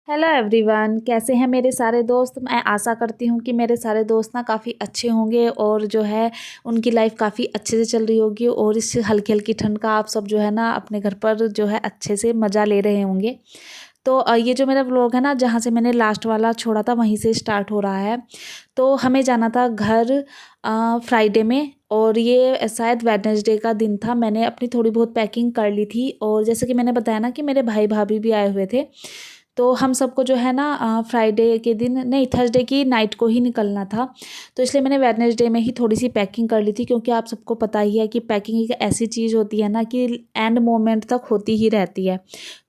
Hello everyone, कैसे हैं मेरे सारे दोस्त। मैं आशा करती हूँ कि मेरे सारे दोस्त ना काफ़ी अच्छे होंगे और जो है उनकी लाइफ काफ़ी अच्छे से चल रही होगी और इस हल्की हल्की ठंड का आप सब जो है ना अपने घर पर जो है अच्छे से मज़ा ले रहे होंगे। तो ये जो मेरा व्लॉग है ना, जहाँ से मैंने लास्ट वाला छोड़ा था वहीं से स्टार्ट हो रहा है। तो हमें जाना था घर फ्राइडे में और ये शायद वेडनेसडे का दिन था। मैंने अपनी थोड़ी बहुत पैकिंग कर ली थी और जैसे कि मैंने बताया ना कि मेरे भाई भाभी भी आए हुए थे। तो हम सबको जो है ना फ्राइडे के दिन नहीं, थर्सडे की नाइट को ही निकलना था। तो इसलिए मैंने वेडनेसडे में ही थोड़ी सी पैकिंग कर ली थी, क्योंकि आप सबको पता ही है कि पैकिंग एक ऐसी चीज़ होती है ना कि एंड मोमेंट तक होती ही रहती है।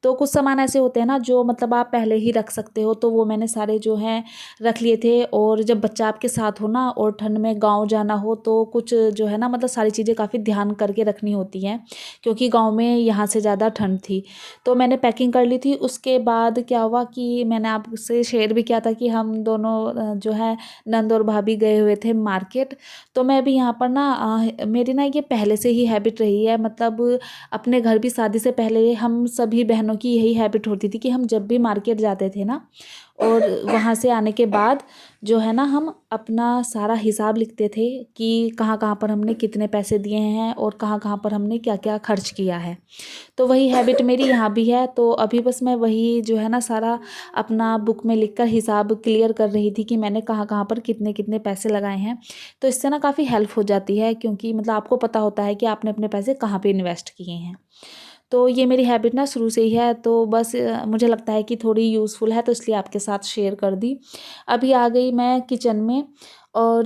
तो कुछ सामान ऐसे होते हैं ना जो मतलब आप पहले ही रख सकते हो, तो वो मैंने सारे जो हैं रख लिए थे। और जब बच्चा आपके साथ हो ना और ठंड में गाँव जाना हो तो कुछ जो है ना मतलब सारी चीज़ें काफ़ी ध्यान करके रखनी होती हैं, क्योंकि गाँव में यहाँ से ज़्यादा ठंड थी। तो मैंने पैकिंग कर ली थी। उसके बाद क्या हुआ कि मैंने आपसे शेयर भी किया था कि हम दोनों जो है नंद और भाभी गए हुए थे मार्केट। तो मैं भी यहाँ पर ना मेरी ना ये पहले से ही हैबिट रही है, मतलब अपने घर भी शादी से पहले हम सभी बहनों की यही हैबिट होती थी कि हम जब भी मार्केट जाते थे ना और वहाँ से आने के बाद जो है ना हम अपना सारा हिसाब लिखते थे कि कहाँ कहाँ पर हमने कितने पैसे दिए हैं और कहाँ कहाँ पर हमने क्या क्या खर्च किया है। तो वही हैबिट मेरी यहाँ भी है। तो अभी बस मैं वही जो है ना सारा अपना बुक में लिखकर हिसाब क्लियर कर रही थी कि मैंने कहाँ कहाँ पर कितने कितने पैसे लगाए हैं। तो इससे ना काफ़ी हेल्प हो जाती है, क्योंकि मतलब आपको पता होता है कि आपने अपने पैसे कहाँ पे इन्वेस्ट किए हैं। तो ये मेरी हैबिट ना शुरू से ही है, तो बस मुझे लगता है कि थोड़ी यूज़फुल है, तो इसलिए आपके साथ शेयर कर दी। अभी आ गई मैं किचन में। और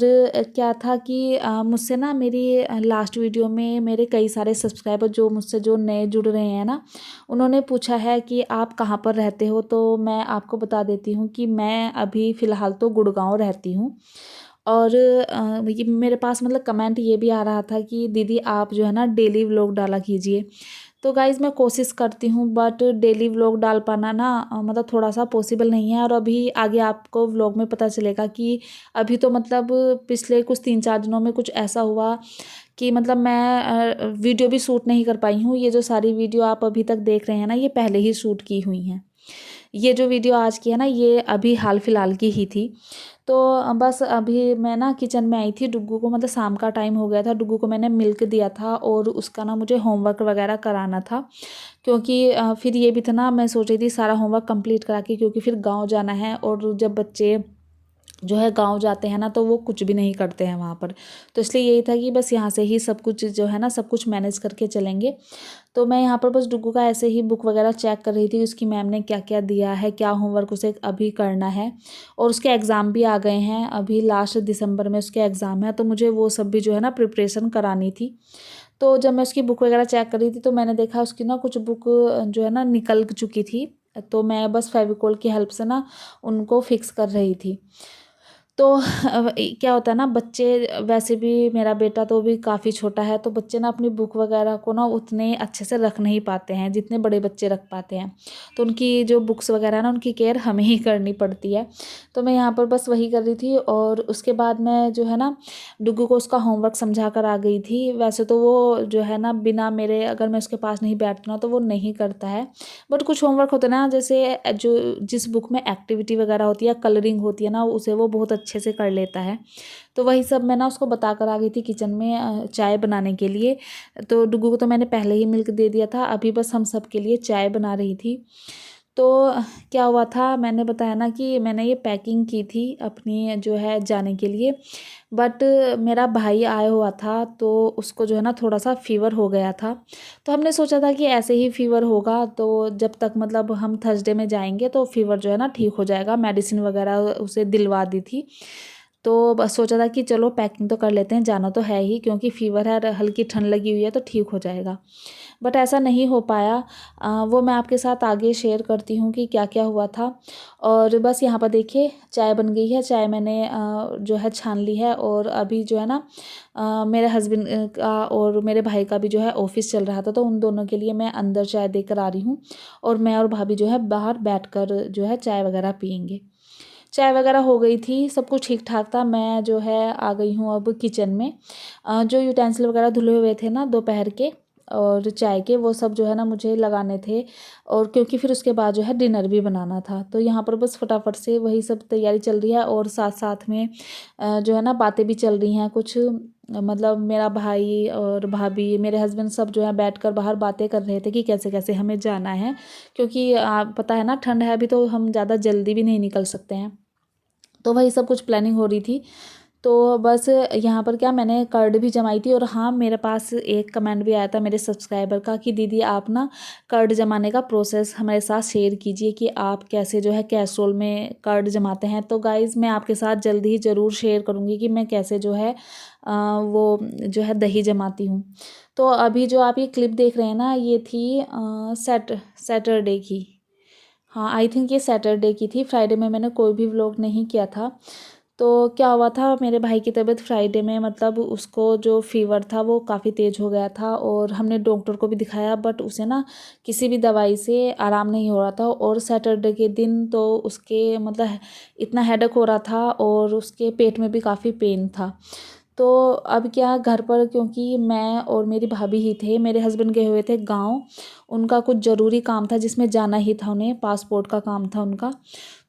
क्या था कि मुझसे ना मेरी लास्ट वीडियो में मेरे कई सारे सब्सक्राइबर जो मुझसे जो नए जुड़ रहे हैं ना, उन्होंने पूछा है कि आप कहाँ पर रहते हो। तो मैं आपको बता देती हूँ कि मैं अभी फ़िलहाल तो गुड़गांव रहती हूँ। और ये मेरे पास मतलब कमेंट ये भी आ रहा था कि दीदी आप जो है ना डेली व्लॉग डाला कीजिए। तो गाइज़ मैं कोशिश करती हूँ, बट डेली व्लॉग डाल पाना ना मतलब थोड़ा सा पॉसिबल नहीं है। और अभी आगे आपको व्लॉग में पता चलेगा कि अभी तो मतलब पिछले कुछ 3-4 दिनों में कुछ ऐसा हुआ कि मतलब मैं वीडियो भी शूट नहीं कर पाई हूँ। ये जो सारी वीडियो आप अभी तक देख रहे हैं ना, ये पहले ही शूट की हुई हैं। ये जो वीडियो आज की है ना, ये अभी हाल फिलहाल की ही थी। तो बस अभी मैं ना किचन में आई थी। डुग्गू को मतलब शाम का टाइम हो गया था, डुग्गू को मैंने मिल्क दिया था और उसका ना मुझे होमवर्क वगैरह कराना था। क्योंकि फिर ये भी था ना, मैं सोच रही थी सारा होमवर्क कंप्लीट करा के, क्योंकि फिर गाँव जाना है और जब बच्चे जो है गाँव जाते हैं ना तो वो कुछ भी नहीं करते हैं वहाँ पर। तो इसलिए यही था कि बस यहाँ से ही सब कुछ जो है ना सब कुछ मैनेज करके चलेंगे। तो मैं यहाँ पर बस डुग्गू का ऐसे ही बुक वगैरह चेक कर रही थी, उसकी मैम ने क्या क्या दिया है, क्या होमवर्क उसे अभी करना है। और उसके एग्ज़ाम भी आ गए हैं, अभी लास्ट दिसंबर में उसके एग्ज़ाम है, तो मुझे वो सब भी जो है ना प्रिपरेशन करानी थी। तो जब मैं उसकी बुक वगैरह चेक कर रही थी तो मैंने देखा उसकी ना कुछ बुक जो है ना निकल चुकी थी। तो मैं बस फेविकोल की हेल्प से ना उनको फिक्स कर रही थी। तो क्या होता है ना, बच्चे वैसे भी मेरा बेटा तो भी काफ़ी छोटा है, तो बच्चे ना अपनी बुक वगैरह को ना उतने अच्छे से रख नहीं पाते हैं जितने बड़े बच्चे रख पाते हैं। तो उनकी जो बुक्स वगैरह है ना उनकी केयर हमें ही करनी पड़ती है। तो मैं यहाँ पर बस वही कर रही थी और उसके बाद मैं जो है ना डुग्गू को उसका होमवर्क समझा कर आ गई थी। वैसे तो वो जो है ना बिना मेरे, अगर मैं उसके पास नहीं बैठती ना तो वो नहीं करता है। बट कुछ होमवर्क होता है ना, जैसे जो जिस बुक में एक्टिविटी वगैरह होती है, कलरिंग होती है ना, उसे वो बहुत अच्छे से कर लेता है। तो वही सब मैं ना उसको बता कर आ गई थी किचन में चाय बनाने के लिए। तो डुग्गू को तो मैंने पहले ही मिल्क दे दिया था, अभी बस हम सब के लिए चाय बना रही थी। तो क्या हुआ था, मैंने बताया ना कि मैंने ये पैकिंग की थी अपनी जो है जाने के लिए। बट मेरा भाई आया हुआ था तो उसको जो है ना थोड़ा सा फ़ीवर हो गया था। तो हमने सोचा था कि ऐसे ही फ़ीवर होगा तो जब तक मतलब हम थर्सडे में जाएंगे तो फ़ीवर जो है ना ठीक हो जाएगा। मेडिसिन वगैरह उसे दिलवा दी थी। तो बस सोचा था कि चलो पैकिंग तो कर लेते हैं, जाना तो है ही, क्योंकि फ़ीवर है, हल्की ठंड लगी हुई है तो ठीक हो जाएगा। बट ऐसा नहीं हो पाया। वो मैं आपके साथ आगे शेयर करती हूँ कि क्या क्या हुआ था। और बस यहाँ पर देखिए चाय बन गई है। चाय मैंने जो है छान ली है और अभी जो है ना मेरे हस्बैंड का और मेरे भाई का भी जो है ऑफिस चल रहा था, तो उन दोनों के लिए मैं अंदर चाय देकर आ रही हूँ और मैं और भाभी जो है बाहर बैठकर जो है चाय वगैरह पियेंगे। चाय वगैरह हो गई थी, सब कुछ ठीक ठाक था। मैं जो है आ गई हूँ अब किचन में। जो यूटेंसिल वगैरह धुले हुए थे ना दोपहर के, और चाय के, वो सब जो है ना मुझे लगाने थे। और क्योंकि फिर उसके बाद जो है डिनर भी बनाना था, तो यहाँ पर बस फटाफट से वही सब तैयारी चल रही है। और साथ साथ में जो है ना बातें भी चल रही हैं कुछ, मतलब मेरा भाई और भाभी, मेरे हस्बैंड सब जो है बैठकर बाहर बातें कर रहे थे कि कैसे कैसे हमें जाना है, क्योंकि आप पता है ना ठंड है अभी, तो हम ज़्यादा जल्दी भी नहीं निकल सकते हैं। तो वही सब कुछ प्लानिंग हो रही थी। तो बस यहाँ पर क्या, मैंने कार्ड भी जमाई थी। और हाँ, मेरे पास एक कमेंट भी आया था मेरे सब्सक्राइबर का कि दीदी आप ना कार्ड जमाने का प्रोसेस हमारे साथ शेयर कीजिए कि आप कैसे जो है कैसरोल में कार्ड जमाते हैं। तो गाइज़ मैं आपके साथ जल्दी ही ज़रूर शेयर करूँगी कि मैं कैसे जो है वो जो है दही जमाती हूँ। तो अभी जो आप ये क्लिप देख रहे हैं ना, ये थी सैटरडे की। हाँ, आई थिंक ये सैटरडे की थी। फ्राइडे में मैंने कोई भी व्लॉग नहीं किया था। तो क्या हुआ था, मेरे भाई की तबीयत फ्राइडे में, मतलब उसको जो फ़ीवर था वो काफ़ी तेज़ हो गया था। और हमने डॉक्टर को भी दिखाया, बट उसे ना किसी भी दवाई से आराम नहीं हो रहा था। और सैटरडे के दिन तो उसके मतलब इतना हेडेक हो रहा था और उसके पेट में भी काफ़ी पेन था। तो अब क्या, घर पर क्योंकि मैं और मेरी भाभी ही थे, मेरे हस्बैंड गए हुए थे गाँव। उनका कुछ ज़रूरी काम था जिसमें जाना ही था उन्हें, पासपोर्ट का काम था उनका।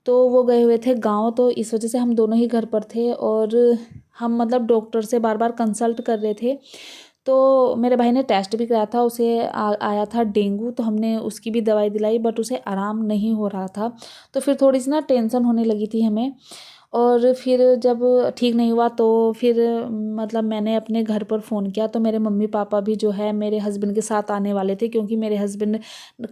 तो वो गए हुए थे गाँव, तो इस वजह से हम दोनों ही घर पर थे। और हम मतलब डॉक्टर से बार बार कंसल्ट कर रहे थे। तो मेरे भाई ने टेस्ट भी कराया था, उसे आया था डेंगू, तो हमने उसकी भी दवाई दिलाई, बट उसे आराम नहीं हो रहा था। तो फिर थोड़ी सी ना टेंशन होने लगी थी हमें। और फिर जब ठीक नहीं हुआ तो फिर मतलब मैंने अपने घर पर फ़ोन किया, तो मेरे मम्मी पापा भी जो है मेरे हस्बैंड के साथ आने वाले थे। क्योंकि मेरे हस्बैंड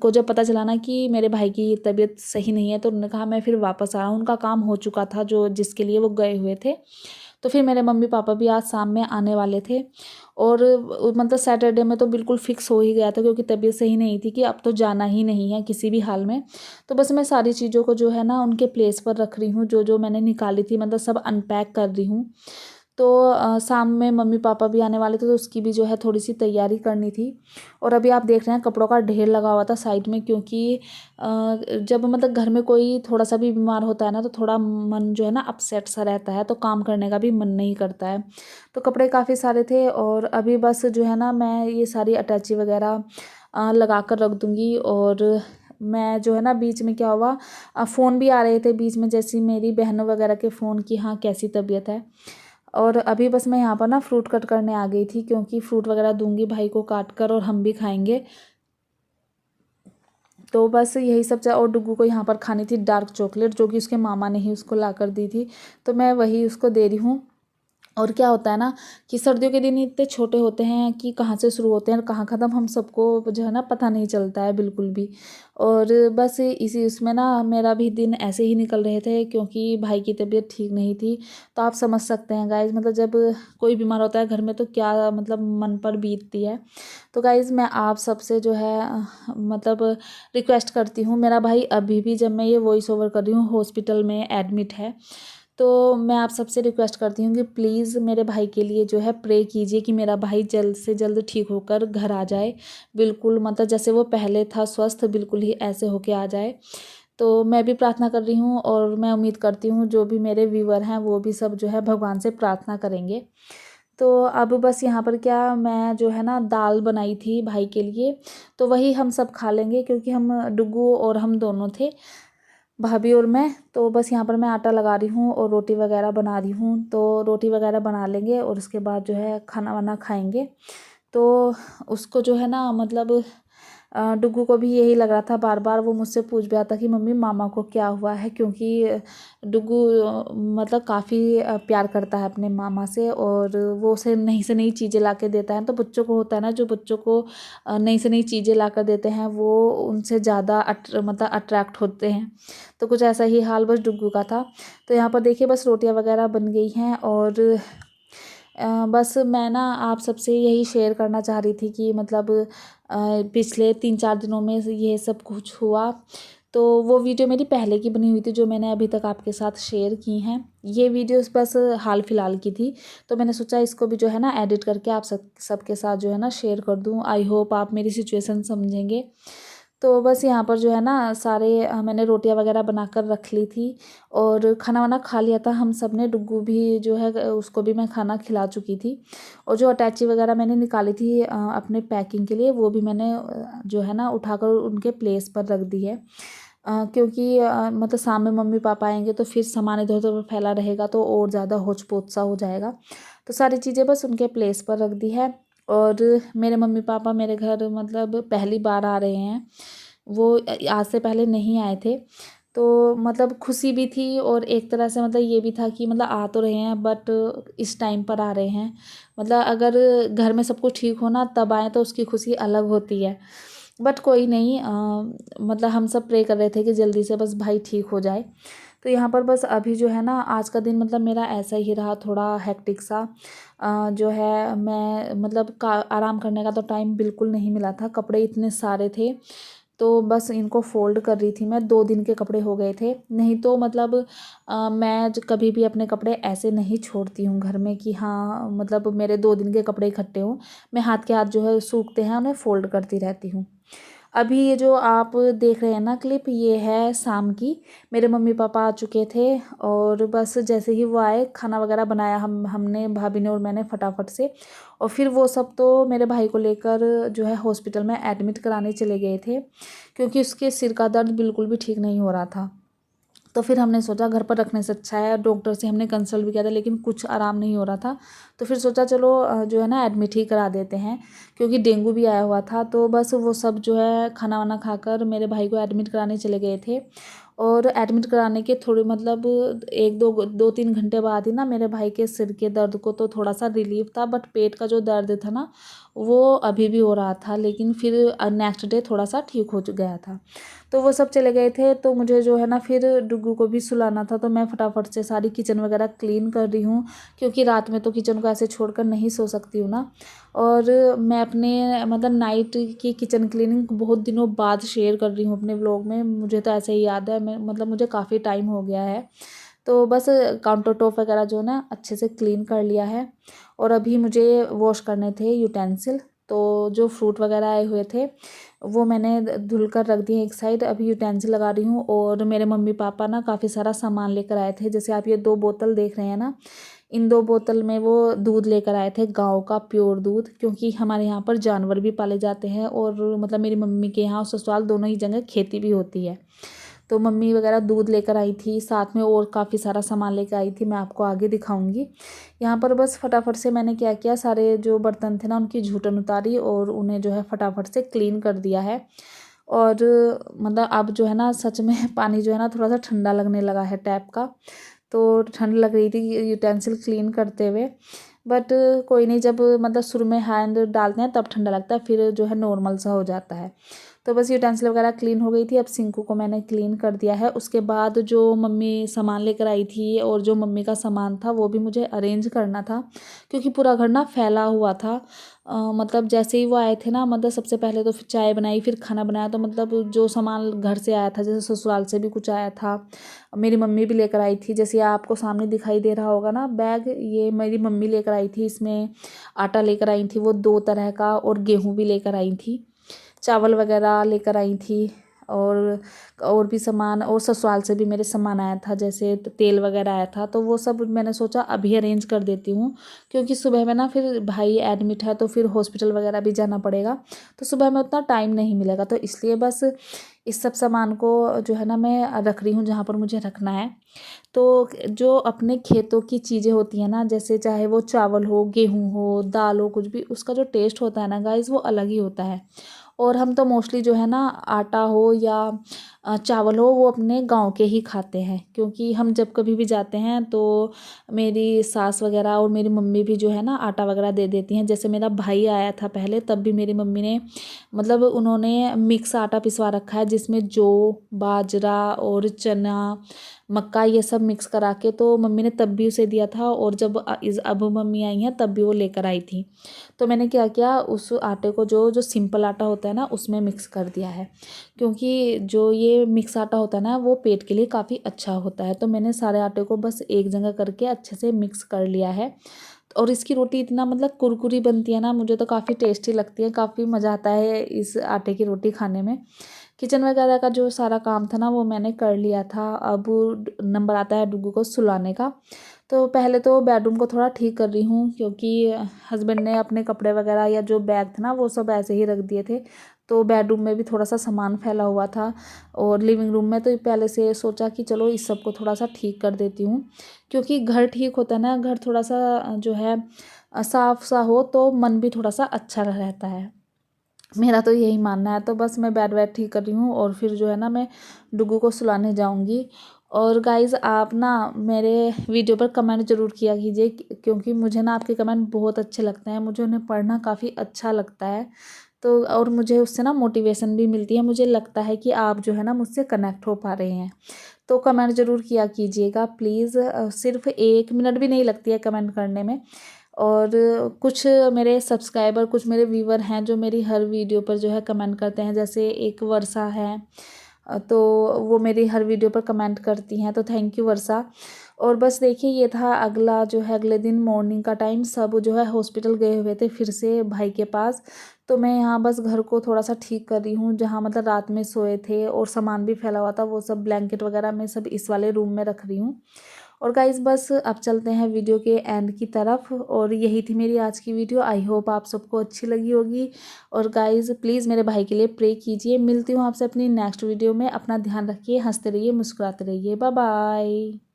को जब पता चला ना कि मेरे भाई की तबीयत सही नहीं है, तो उन्होंने कहा मैं फिर वापस आ रहा हूँ। उनका काम हो चुका था जो जिसके लिए वो गए हुए थे। तो फिर मेरे मम्मी पापा भी आज शाम में आने वाले थे। और मतलब सैटरडे में तो बिल्कुल फिक्स हो ही गया था, क्योंकि तबीयत सही नहीं थी कि अब तो जाना ही नहीं है किसी भी हाल में। तो बस मैं सारी चीज़ों को जो है ना उनके प्लेस पर रख रही हूँ, जो जो मैंने निकाली थी, मतलब सब अनपैक कर रही हूँ। तो शाम में मम्मी पापा भी आने वाले थे, तो उसकी भी जो है थोड़ी सी तैयारी करनी थी। और अभी आप देख रहे हैं कपड़ों का ढेर लगा हुआ था साइड में, क्योंकि जब मतलब घर में कोई थोड़ा सा भी बीमार होता है ना, तो थोड़ा मन जो है ना अपसेट सा रहता है, तो काम करने का भी मन नहीं करता है। तो कपड़े काफ़ी सारे थे। और अभी बस जो है ना मैं ये सारी अटैची वगैरह लगा कर रख दूँगी। और मैं जो है ना बीच में क्या हुआ, फ़ोन भी आ रहे थे बीच में, जैसी मेरी बहनों वगैरह के फ़ोन की, हाँ कैसी तबीयत है। और अभी बस मैं यहाँ पर ना फ्रूट कट करने आ गई थी, क्योंकि फ्रूट वगैरह दूंगी भाई को काट कर, और हम भी खाएंगे। तो बस यही सब और डुग्गू को यहाँ पर खानी थी डार्क चॉकलेट, जो कि उसके मामा ने ही उसको ला कर दी थी। तो मैं वही उसको दे रही हूँ। और क्या होता है ना कि सर्दियों के दिन इतने छोटे होते हैं कि कहाँ से शुरू होते हैं और कहाँ ख़त्म, हम सबको जो है ना पता नहीं चलता है बिल्कुल भी। और बस इसी उसमें ना मेरा भी दिन ऐसे ही निकल रहे थे, क्योंकि भाई की तबीयत ठीक नहीं थी। तो आप समझ सकते हैं गाइज़, मतलब जब कोई बीमार होता है घर में तो क्या मतलब मन पर बीतती है। तो गाइज़ मैं आप सबसे जो है मतलब रिक्वेस्ट करती हूँ, मेरा भाई अभी भी, जब मैं ये वॉइस ओवर कर रही हूँ, हॉस्पिटल में एडमिट है। तो मैं आप सबसे रिक्वेस्ट करती हूँ कि प्लीज़ मेरे भाई के लिए जो है प्रे कीजिए कि मेरा भाई जल्द से जल्द ठीक होकर घर आ जाए। बिल्कुल मतलब जैसे वो पहले था स्वस्थ, बिल्कुल ही ऐसे होके आ जाए। तो मैं भी प्रार्थना कर रही हूँ, और मैं उम्मीद करती हूँ जो भी मेरे व्यूअर हैं वो भी सब जो है भगवान से प्रार्थना करेंगे। तो अब बस यहाँ पर क्या, मैं जो है ना दाल बनाई थी भाई के लिए, तो वही हम सब खा लेंगे, क्योंकि हम डुग्गू और हम दोनों थे, भाभी और मैं। तो बस यहाँ पर मैं आटा लगा रही हूँ और रोटी वगैरह बना रही हूँ। तो रोटी वगैरह बना लेंगे और उसके बाद जो है खाना वाना खाएंगे। तो उसको जो है ना मतलब डुग्गू को भी यही लग रहा था, बार बार वो मुझसे पूछ भी रहा था कि मम्मी मामा को क्या हुआ है, क्योंकि डुग्गू मतलब काफ़ी प्यार करता है अपने मामा से, और वो उसे नई से नई चीज़ें ला के देता है। तो बच्चों को होता है ना, जो बच्चों को नई से नई चीज़ें ला कर देते हैं वो उनसे ज़्यादा मतलब अट्रैक्ट होते हैं। तो कुछ ऐसा ही हाल बस डुग्गू का था। तो यहाँ पर देखिए बस रोटियाँ वगैरह बन गई हैं। और बस मैं ना आप सबसे यही शेयर करना चाह रही थी कि मतलब पिछले 3-4 दिनों में ये सब कुछ हुआ। तो वो वीडियो मेरी पहले की बनी हुई थी, जो मैंने अभी तक आपके साथ शेयर की हैं। ये वीडियोस बस हाल फिलहाल की थी, तो मैंने सोचा इसको भी जो है ना एडिट करके आप सबके साथ जो है ना शेयर कर दूं। आई होप आप मेरी सिचुएशन समझेंगे। तो बस यहाँ पर जो है ना सारे मैंने रोटियां वगैरह बनाकर रख ली थी और खाना वाना खा लिया था हम सब ने। डुग्गू भी जो है उसको भी मैं खाना खिला चुकी थी। और जो अटैची वगैरह मैंने निकाली थी अपने पैकिंग के लिए, वो भी मैंने जो है ना उठाकर उनके प्लेस पर रख दी है। क्योंकि मतलब सामने मम्मी पापा आएंगे तो फिर सामान इधर उधर फैला रहेगा तो और ज़्यादा होच पोच सा हो जाएगा। तो सारी चीज़ें बस उनके प्लेस पर रख दी है। और मेरे मम्मी पापा मेरे घर मतलब पहली बार आ रहे हैं। वो आज से पहले नहीं आए थे। तो मतलब खुशी भी थी और एक तरह से मतलब ये भी था कि मतलब आ तो रहे हैं बट इस टाइम पर आ रहे हैं। मतलब अगर घर में सब कुछ ठीक हो ना तब आए तो उसकी खुशी अलग होती है। बट कोई नहीं, मतलब हम सब प्रे कर रहे थे कि जल्दी से बस भाई ठीक हो जाए। तो यहाँ पर बस अभी जो है ना आज का दिन मतलब मेरा ऐसा ही रहा, थोड़ा हेक्टिक सा। जो है मैं मतलब का आराम करने का तो टाइम बिल्कुल नहीं मिला था। कपड़े इतने सारे थे तो बस इनको फ़ोल्ड कर रही थी मैं। 2 दिन के कपड़े हो गए थे। नहीं तो मतलब मैं कभी भी अपने कपड़े ऐसे नहीं छोड़ती हूँ घर में कि हाँ मतलब मेरे 2 दिन के कपड़े इकट्ठे हों। मैं हाथ के हाथ जो है सूखते हैं उन्हें फ़ोल्ड करती रहती हूँ। अभी ये जो आप देख रहे हैं ना क्लिप, ये है शाम की। मेरे मम्मी पापा आ चुके थे और बस जैसे ही वो आए खाना वगैरह बनाया हमने भाभी ने और मैंने फटाफट से। और फिर वो सब तो मेरे भाई को लेकर जो है हॉस्पिटल में एडमिट कराने चले गए थे क्योंकि उसके सिर का दर्द बिल्कुल भी ठीक नहीं हो रहा था। तो फिर हमने सोचा घर पर रखने से अच्छा है। डॉक्टर से हमने कंसल्ट भी किया था लेकिन कुछ आराम नहीं हो रहा था। तो फिर सोचा चलो जो है ना एडमिट ही करा देते हैं क्योंकि डेंगू भी आया हुआ था। तो बस वो सब जो है खाना वाना खाकर मेरे भाई को एडमिट कराने चले गए थे। और एडमिट कराने के थोड़े मतलब 1-2-3 घंटे बाद ही ना मेरे भाई के सिर के दर्द को तो थोड़ा सा रिलीफ था, बट पेट का जो दर्द था ना वो अभी भी हो रहा था। लेकिन फिर नेक्स्ट डे थोड़ा सा ठीक हो गया था। तो वो सब चले गए थे तो मुझे जो है ना फिर डुग्गू को भी सुलाना था। तो मैं फटाफट से सारी किचन वगैरह क्लीन कर रही हूँ क्योंकि रात में तो किचन को ऐसे छोड़कर नहीं सो सकती हूँ ना। और मैं अपने मतलब नाइट की किचन क्लीनिंग बहुत दिनों बाद शेयर कर रही हूँ अपने व्लॉग में। मुझे तो ऐसे ही याद है, मैं मतलब मुझे काफ़ी टाइम हो गया है। तो बस काउंटर टॉप वगैरह जो ना अच्छे से क्लीन कर लिया है। और अभी मुझे वॉश करने थे यूटेंसिल। तो जो फ्रूट वगैरह आए हुए थे वो मैंने धुल कर रख दिए एक साइड। अभी यूटेंसिल लगा रही हूँ। और मेरे मम्मी पापा ना काफ़ी सारा सामान लेकर आए थे। जैसे आप ये 2 बोतल देख रहे हैं ना, इन 2 बोतल में वो दूध लेकर आए थे, गांव का प्योर दूध। क्योंकि हमारे यहाँ पर जानवर भी पाले जाते हैं और मतलब मेरी मम्मी के यहाँ और ससुराल दोनों ही जगह खेती भी होती है। तो मम्मी वगैरह दूध लेकर आई थी, साथ में और काफ़ी सारा सामान लेकर आई थी, मैं आपको आगे दिखाऊंगी। यहाँ पर बस फटाफट से मैंने क्या किया, सारे जो बर्तन थे ना उनकी झूठन उतारी और उन्हें जो है फटाफट से क्लीन कर दिया है। और मतलब अब जो है ना सच में पानी जो है ना थोड़ा सा ठंडा लगने लगा है टैप का। तो ठंड लग रही थी यूटेंसिल क्लीन करते हुए। बट कोई नहीं, जब मतलब शुरू में हैंड डालते हैं तब ठंडा लगता है, फिर जो है नॉर्मल सा हो जाता है। तो बस यूटेंसिल वगैरह क्लीन हो गई थी। अब सिंक को मैंने क्लीन कर दिया है। उसके बाद जो मम्मी सामान लेकर आई थी और जो मम्मी का सामान था वो भी मुझे अरेंज करना था क्योंकि पूरा घर ना फैला हुआ था। मतलब जैसे ही वो आए थे ना, मतलब सबसे पहले तो फिर चाय बनाई फिर खाना बनाया। तो मतलब जो सामान घर से आया था, जैसे ससुराल से भी कुछ आया था, मेरी मम्मी भी लेकर आई थी। जैसे आपको सामने दिखाई दे रहा होगा ना बैग, ये मेरी मम्मी लेकर आई थी। इसमें आटा लेकर आई थी वो 2 तरह का, और गेहूँ भी लेकर आई थी, चावल वगैरह लेकर आई थी। और भी सामान, और ससुराल से भी मेरे सामान आया था, जैसे तेल वगैरह आया था। तो वो सब मैंने सोचा अभी अरेंज कर देती हूँ क्योंकि सुबह में ना फिर भाई एडमिट है तो फिर हॉस्पिटल वगैरह भी जाना पड़ेगा। तो सुबह में उतना टाइम नहीं मिलेगा, तो इसलिए बस इस सब सामान को जो है ना मैं रख रही हूँ जहाँ पर मुझे रखना है। तो जो अपने खेतों की चीज़ें होती हैं ना, जैसे चाहे वो चावल हो, गेहूँ हो, दाल हो, कुछ भी, उसका जो टेस्ट होता है ना गाइस वो अलग ही होता है। और हम तो मोस्टली जो है ना आटा हो या चावल हो वो अपने गांव के ही खाते हैं क्योंकि हम जब कभी भी जाते हैं तो मेरी सास वगैरह और मेरी मम्मी भी जो है ना आटा वगैरह दे देती हैं। जैसे मेरा भाई आया था पहले, तब भी मेरी मम्मी ने मतलब उन्होंने मिक्स आटा पिसवा रखा है जिसमें जौ, बाजरा और चना, मक्का, ये सब मिक्स करा के, तो मम्मी ने तब भी उसे दिया था। और जब अब मम्मी आई हैं तब भी वो लेकर आई थी। तो मैंने क्या किया, उस आटे को जो जो सिंपल आटा होता है ना उसमें मिक्स कर दिया है क्योंकि जो ये मिक्स आटा होता है ना वो पेट के लिए काफ़ी अच्छा होता है। तो मैंने सारे आटे को बस एक जगह करके अच्छे से मिक्स कर लिया है। और इसकी रोटी इतना मतलब कुरकुरी बनती है ना, मुझे तो काफ़ी टेस्टी लगती है, काफ़ी मज़ा आता है इस आटे की रोटी खाने में। किचन वगैरह का जो सारा काम था ना वो मैंने कर लिया था। अब नंबर आता है डुग्गू को सुलाने का। तो पहले तो बेडरूम को थोड़ा ठीक कर रही हूँ, क्योंकि हस्बैंड ने अपने कपड़े वगैरह या जो बैग थे ना वो सब ऐसे ही रख दिए थे। तो बेडरूम में भी थोड़ा सा सामान फैला हुआ था, और लिविंग रूम में तो पहले से सोचा कि चलो इस सब को थोड़ा सा ठीक कर देती हूँ, क्योंकि घर ठीक होता है ना, घर थोड़ा सा जो है साफ सा हो तो मन भी थोड़ा सा अच्छा रहता है। मेरा तो यही मानना है। तो बस मैं बेड वेड ठीक कर रही हूँ, और फिर जो है ना मैं डुग्गू को सुलाने जाऊँगी। और गाइज़ आप ना मेरे वीडियो पर कमेंट ज़रूर किया कीजिए, क्योंकि मुझे ना आपके कमेंट बहुत अच्छे लगते हैं, मुझे उन्हें पढ़ना काफ़ी अच्छा लगता है। तो और मुझे उससे ना मोटिवेशन भी मिलती है, मुझे लगता है कि आप जो है ना मुझसे कनेक्ट हो पा रहे हैं। तो कमेंट ज़रूर किया कीजिएगा प्लीज़। सिर्फ 1 मिनट भी नहीं लगती है कमेंट करने में। और कुछ मेरे सब्सक्राइबर, कुछ मेरे व्यूवर हैं जो मेरी हर वीडियो पर जो है कमेंट करते हैं, जैसे एक वर्षा है, तो वो मेरी हर वीडियो पर कमेंट करती हैं, तो थैंक यू वर्षा। और बस देखिए ये था अगला जो है अगले दिन मॉर्निंग का टाइम, सब जो है हॉस्पिटल गए हुए थे फिर से भाई के पास। तो मैं यहाँ बस घर को थोड़ा सा ठीक कर रही हूँ, जहाँ मतलब रात में सोए थे और सामान भी फैला हुआ था वो सब ब्लैंकेट वगैरह मैं सब इस वाले रूम में रख रही हूँ। और गाइज़ बस अब चलते हैं वीडियो के एंड की तरफ, और यही थी मेरी आज की वीडियो। आई होप आप सबको अच्छी लगी होगी। और गाइज़ प्लीज़ मेरे भाई के लिए प्रे कीजिए। मिलती हूँ आपसे अपनी नेक्स्ट वीडियो में। अपना ध्यान रखिए, हंसते रहिए, मुस्कुराते रहिए। Bye bye.